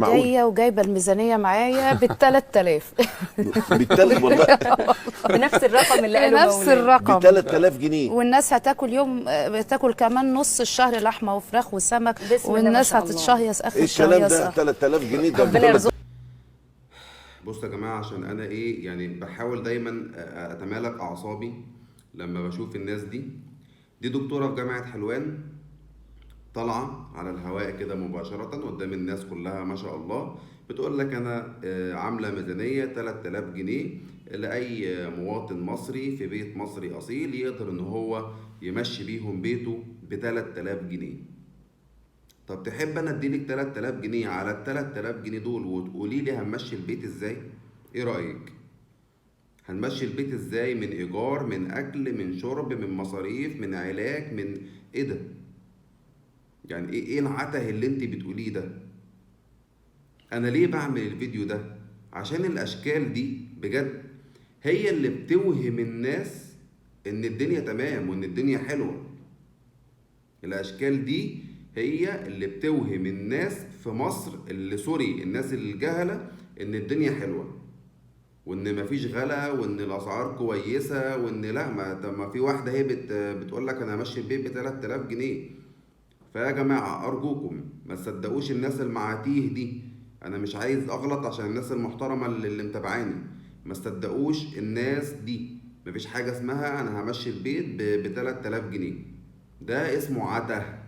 معقول؟ جايه وجايبه الميزانيه معايا بال3000. والله بنفس الرقم اللي قاله نفس مولانا. الرقم. ب 3000 جنيه. والناس هتاكل يوم، بتاكل كمان نص الشهر لحمه وفراخ وسمك، بسم الله ما والناس شاء الله. هتتشهيص اخر ايه الشهر الكلام ده؟ 3000 جنيه ده ربنا بيقول لك. يرزقك. بصوا يا جماعة، عشان أنا إيه يعني بحاول دايما أتمالك أعصابي لما بشوف الناس دي دكتورة في جامعة حلوان طالعة على الهواء كده مباشرة قدام الناس كلها ما شاء الله، بتقول لك أنا عاملة ميزانية 3000 جنيه لأي مواطن مصري في بيت مصري أصيل يقدر إن هو يمشي بيهم بيته ب3000 جنيه. طب تحب انا اديلك 3000 جنيه على ال 3000 جنيه دول وتقولي لي هنمشي البيت ازاي؟ ايه رأيك؟ هنمشي البيت ازاي؟ من ايجار، من اكل، من شرب، من مصاريف، من علاج، من ايه ده؟ يعني ايه العته اللي انت بتقوليه ده؟ انا ليه بعمل الفيديو ده؟ عشان الاشكال دي بجد هي اللي بتوهم الناس ان الدنيا تمام وان الدنيا حلوة. الاشكال دي هي اللي بتوهم الناس في مصر، اللي سوري الناس الجهلة، ان الدنيا حلوة وان مفيش غلا وان الاسعار كويسة وان لا ما في واحدة هي بتقول لك انا همشي البيت ب 3000 جنيه. فيا جماعة ارجوكم ما تصدقوش الناس المعاتيه دي. انا مش عايز اغلط عشان الناس المحترمة اللي متابعاني. ما تصدقوش الناس دي. مفيش حاجة اسمها انا همشي البيت ب 3000 جنيه. ده اسمه عته.